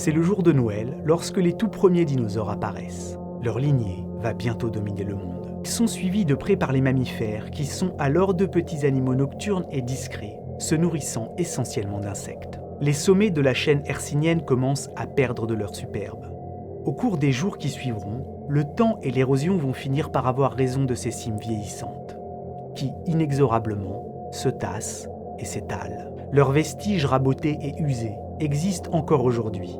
C'est le jour de Noël lorsque les tout premiers dinosaures apparaissent. Leur lignée va bientôt dominer le monde. Ils sont suivis de près par les mammifères qui sont alors de petits animaux nocturnes et discrets, se nourrissant essentiellement d'insectes. Les sommets de la chaîne hercynienne commencent à perdre de leur superbe. Au cours des jours qui suivront, le temps et l'érosion vont finir par avoir raison de ces cimes vieillissantes, qui, inexorablement, se tassent et s'étalent. Leurs vestiges rabotés et usés existent encore aujourd'hui.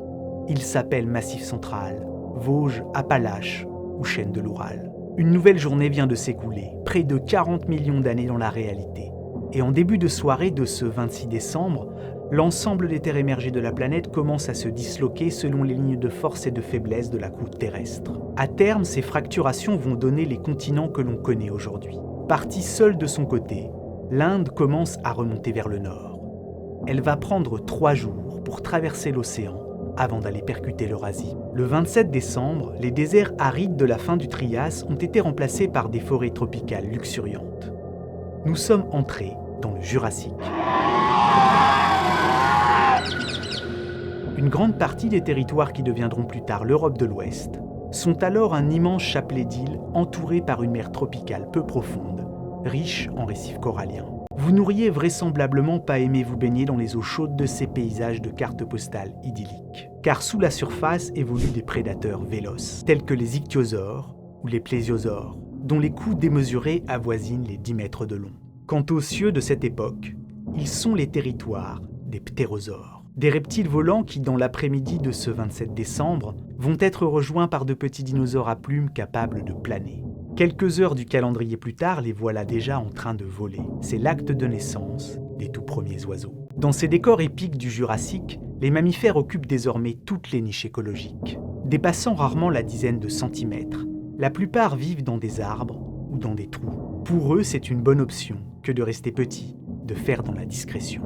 Ils s'appellent Massif central, Vosges, Appalaches ou chaîne de l'Oural. Une nouvelle journée vient de s'écouler, près de 40 millions d'années dans la réalité. Et en début de soirée de ce 26 décembre, l'ensemble des terres émergées de la planète commence à se disloquer selon les lignes de force et de faiblesse de la croûte terrestre. À terme, ces fracturations vont donner les continents que l'on connaît aujourd'hui. Partie seule de son côté, l'Inde commence à remonter vers le nord. Elle va prendre 3 jours pour traverser l'océan avant d'aller percuter l'Eurasie. Le 27 décembre, les déserts arides de la fin du Trias ont été remplacés par des forêts tropicales luxuriantes. Nous sommes entrés dans le Jurassique. Une grande partie des territoires qui deviendront plus tard l'Europe de l'Ouest sont alors un immense chapelet d'îles entouré par une mer tropicale peu profonde, riche en récifs coralliens. Vous n'auriez vraisemblablement pas aimé vous baigner dans les eaux chaudes de ces paysages de cartes postales idylliques, car sous la surface évoluent des prédateurs véloces, tels que les ichthyosaures ou les plésiosaures, dont les coups démesurés avoisinent les 10 mètres de long. Quant aux cieux de cette époque, ils sont les territoires des ptérosaures, des reptiles volants qui, dans l'après-midi de ce 27 décembre, vont être rejoints par de petits dinosaures à plumes capables de planer. Quelques heures du calendrier plus tard, les voilà déjà en train de voler. C'est l'acte de naissance des tout premiers oiseaux. Dans ces décors épiques du Jurassique, les mammifères occupent désormais toutes les niches écologiques. Dépassant rarement la dizaine de centimètres, la plupart vivent dans des arbres ou dans des trous. Pour eux, c'est une bonne option que de rester petits, de faire dans la discrétion.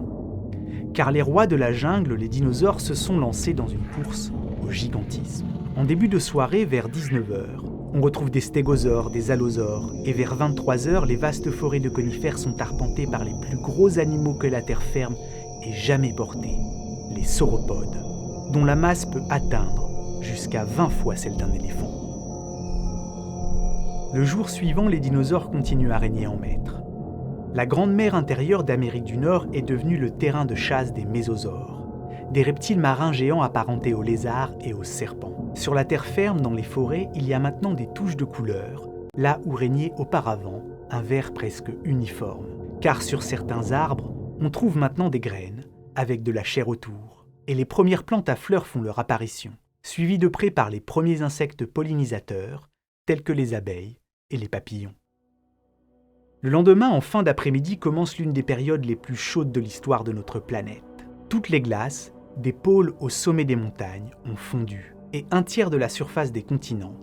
Car les rois de la jungle, les dinosaures, se sont lancés dans une course au gigantisme. En début de soirée, vers 19h, on retrouve des stégosaures, des allosaures, et vers 23h, les vastes forêts de conifères sont arpentées par les plus gros animaux que la terre ferme ait jamais portés, les sauropodes, dont la masse peut atteindre jusqu'à 20 fois celle d'un éléphant. Le jour suivant, les dinosaures continuent à régner en maître. La grande mer intérieure d'Amérique du Nord est devenue le terrain de chasse des mésosaures, des reptiles marins géants apparentés aux lézards et aux serpents. Sur la terre ferme, dans les forêts, il y a maintenant des touches de couleurs, là où régnait auparavant un vert presque uniforme. Car sur certains arbres, on trouve maintenant des graines, avec de la chair autour, et les premières plantes à fleurs font leur apparition, suivies de près par les premiers insectes pollinisateurs, tels que les abeilles et les papillons. Le lendemain, en fin d'après-midi, commence l'une des périodes les plus chaudes de l'histoire de notre planète. Toutes les glaces, des pôles au sommet des montagnes, ont fondu, et un tiers de la surface des continents,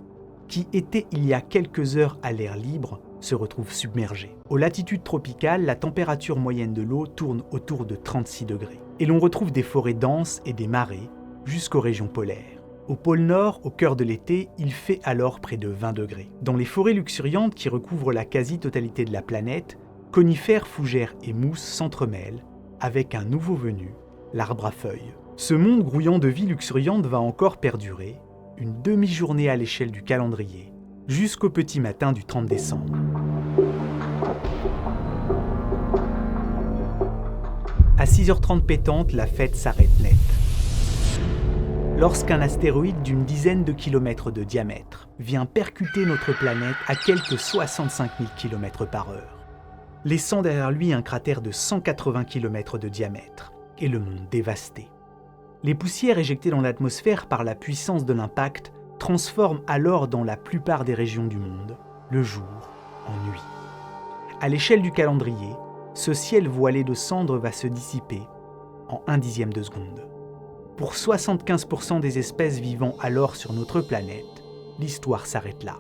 qui étaient il y a quelques heures à l'air libre, se retrouve submergée. Aux latitudes tropicales, la température moyenne de l'eau tourne autour de 36 degrés, et l'on retrouve des forêts denses et des marées jusqu'aux régions polaires. Au pôle Nord, au cœur de l'été, il fait alors près de 20 degrés. Dans les forêts luxuriantes qui recouvrent la quasi-totalité de la planète, conifères, fougères et mousses s'entremêlent avec un nouveau venu, l'arbre à feuilles. Ce monde grouillant de vie luxuriante va encore perdurer, une demi-journée à l'échelle du calendrier, jusqu'au petit matin du 30 décembre. À 6h30 pétante, la fête s'arrête net. Lorsqu'un astéroïde d'une dizaine de kilomètres de diamètre vient percuter notre planète à quelques 65 000 km/h, laissant derrière lui un cratère de 180 km de diamètre et le monde dévasté. Les poussières éjectées dans l'atmosphère par la puissance de l'impact transforment alors dans la plupart des régions du monde le jour en nuit. À l'échelle du calendrier, ce ciel voilé de cendres va se dissiper en 1/10 de seconde. Pour 75% des espèces vivant alors sur notre planète, l'histoire s'arrête là.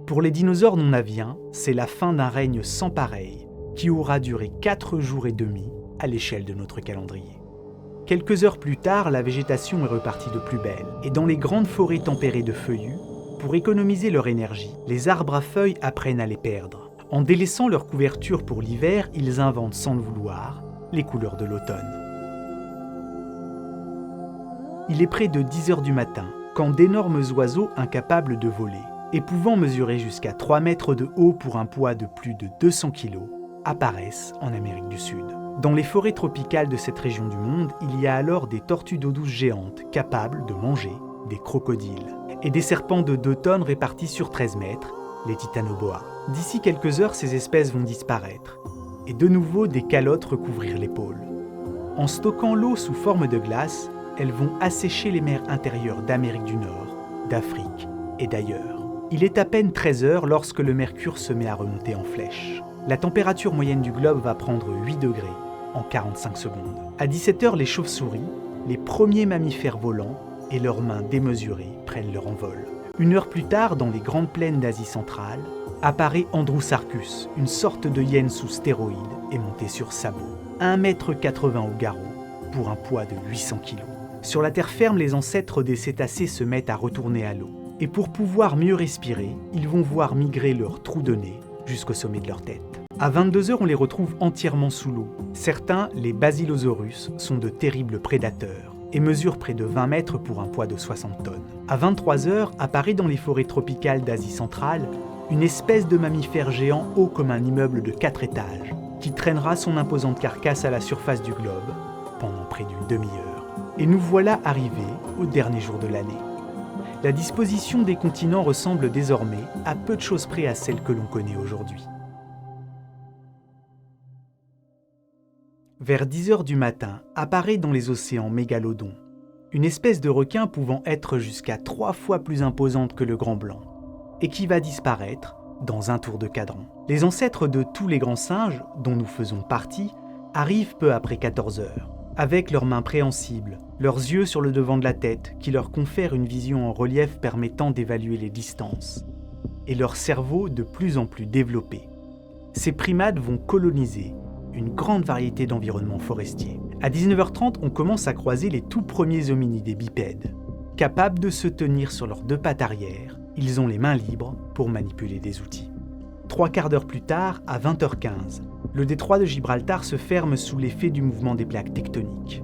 Pour les dinosaures non aviens, c'est la fin d'un règne sans pareil qui aura duré 4 jours et demi à l'échelle de notre calendrier. Quelques heures plus tard, la végétation est repartie de plus belle, et dans les grandes forêts tempérées de feuillus, pour économiser leur énergie, les arbres à feuilles apprennent à les perdre. En délaissant leur couverture pour l'hiver, ils inventent sans le vouloir les couleurs de l'automne. Il est près de 10 heures du matin, quand d'énormes oiseaux incapables de voler, et pouvant mesurer jusqu'à 3 mètres de haut pour un poids de plus de 200 kg, apparaissent en Amérique du Sud. Dans les forêts tropicales de cette région du monde, il y a alors des tortues d'eau douce géantes capables de manger des crocodiles, et des serpents de 2 tonnes répartis sur 13 mètres, les titanoboa. D'ici quelques heures, ces espèces vont disparaître, et de nouveau des calottes recouvrir les pôles. En stockant l'eau sous forme de glace, elles vont assécher les mers intérieures d'Amérique du Nord, d'Afrique et d'ailleurs. Il est à peine 13 heures lorsque le mercure se met à remonter en flèche. La température moyenne du globe va prendre 8 degrés en 45 secondes. À 17 heures, les chauves-souris, les premiers mammifères volants et leurs mains démesurées prennent leur envol. 1 heure plus tard, dans les grandes plaines d'Asie centrale, apparaît Andrewsarchus, une sorte de hyène sous stéroïdes et montée sur sabots. 1,80 m au garrot, pour un poids de 800 kg. Sur la terre ferme, les ancêtres des cétacés se mettent à retourner à l'eau. Et pour pouvoir mieux respirer, ils vont voir migrer leurs trous de nez jusqu'au sommet de leur tête. À 22 heures, on les retrouve entièrement sous l'eau. Certains, les Basilosaurus, sont de terribles prédateurs et mesurent près de 20 mètres pour un poids de 60 tonnes. À 23 heures, apparaît dans les forêts tropicales d'Asie centrale une espèce de mammifère géant haut comme un immeuble de 4 étages, qui traînera son imposante carcasse à la surface du globe pendant près d'une demi-heure. Et nous voilà arrivés au dernier jour de l'année. La disposition des continents ressemble désormais à peu de choses près à celle que l'on connaît aujourd'hui. Vers 10 heures du matin, apparaît dans les océans Mégalodon, une espèce de requin pouvant être jusqu'à 3 fois plus imposante que le grand blanc, et qui va disparaître dans un tour de cadran. Les ancêtres de tous les grands singes, dont nous faisons partie, arrivent peu après 14 heures, avec leurs mains préhensibles, leurs yeux sur le devant de la tête qui leur confèrent une vision en relief permettant d'évaluer les distances, et leur cerveau de plus en plus développé. Ces primates vont coloniser une grande variété d'environnements forestiers. À 19h30, on commence à croiser les tout premiers hominidés bipèdes. Capables de se tenir sur leurs 2 pattes arrière, ils ont les mains libres pour manipuler des outils. 3/4 d'heure plus tard, à 20h15, le détroit de Gibraltar se ferme sous l'effet du mouvement des plaques tectoniques.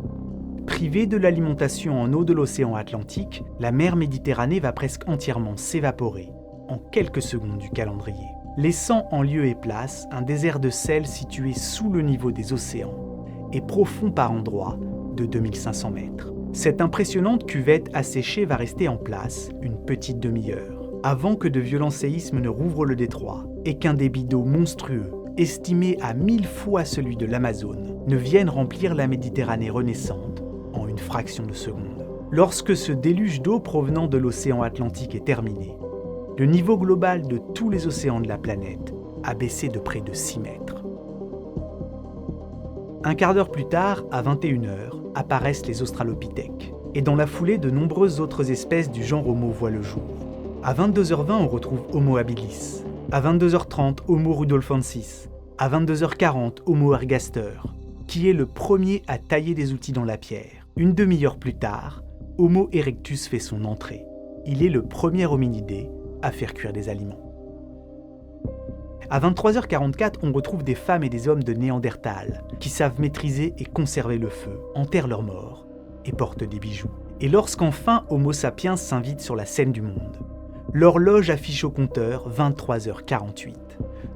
Privée de l'alimentation en eau de l'océan Atlantique, la mer Méditerranée va presque entièrement s'évaporer en quelques secondes du calendrier, laissant en lieu et place un désert de sel situé sous le niveau des océans et profond par endroits de 2500 mètres. Cette impressionnante cuvette asséchée va rester en place une petite demi-heure, avant que de violents séismes ne rouvrent le détroit et qu'un débit d'eau monstrueux, estimé à 1000 fois celui de l'Amazone, ne vienne remplir la Méditerranée renaissante en une fraction de seconde. Lorsque ce déluge d'eau provenant de l'océan Atlantique est terminé, le niveau global de tous les océans de la planète a baissé de près de 6 mètres. 1/4 d'heure plus tard, à 21h, apparaissent les australopithèques, et dans la foulée, de nombreuses autres espèces du genre Homo voient le jour. À 22h20, on retrouve Homo habilis. À 22h30, Homo rudolfensis. À 22h40, Homo ergaster, qui est le premier à tailler des outils dans la pierre. Une demi-heure plus tard, Homo erectus fait son entrée. Il est le premier hominidé à faire cuire des aliments. À 23h44, on retrouve des femmes et des hommes de Néandertal qui savent maîtriser et conserver le feu, enterrent leurs morts et portent des bijoux. Et lorsqu'enfin Homo sapiens s'invite sur la scène du monde, l'horloge affiche au compteur 23h48.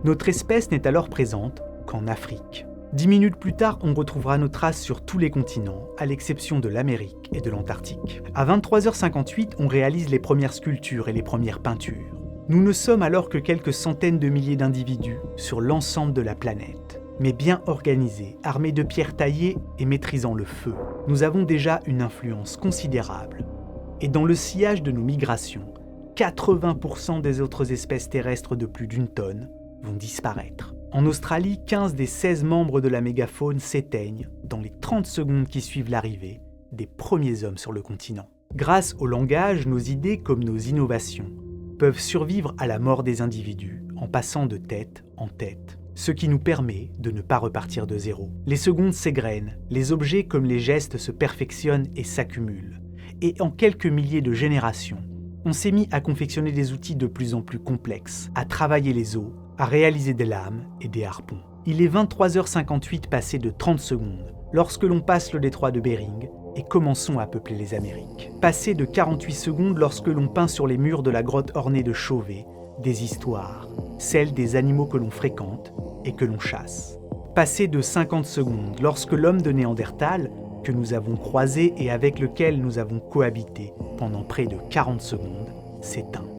Notre espèce n'est alors présente qu'en Afrique. 10 minutes plus tard, on retrouvera nos traces sur tous les continents, à l'exception de l'Amérique et de l'Antarctique. À 23h58, on réalise les premières sculptures et les premières peintures. Nous ne sommes alors que quelques centaines de milliers d'individus sur l'ensemble de la planète, mais bien organisés, armés de pierres taillées et maîtrisant le feu. Nous avons déjà une influence considérable. Et dans le sillage de nos migrations, 80% des autres espèces terrestres de plus d'1 tonne vont disparaître. En Australie, 15 des 16 membres de la mégafaune s'éteignent dans les 30 secondes qui suivent l'arrivée des premiers hommes sur le continent. Grâce au langage, nos idées comme nos innovations peuvent survivre à la mort des individus en passant de tête en tête, ce qui nous permet de ne pas repartir de zéro. Les secondes s'égrènent, les objets comme les gestes se perfectionnent et s'accumulent. Et en quelques milliers de générations, on s'est mis à confectionner des outils de plus en plus complexes, à travailler les os, à réaliser des lames et des harpons. Il est 23h58 passé de 30 secondes lorsque l'on passe le détroit de Bering et commençons à peupler les Amériques. Passé de 48 secondes lorsque l'on peint sur les murs de la grotte ornée de Chauvet des histoires, celles des animaux que l'on fréquente et que l'on chasse. Passé de 50 secondes lorsque l'homme de Néandertal, que nous avons croisé et avec lequel nous avons cohabité pendant près de 40 secondes, s'éteint.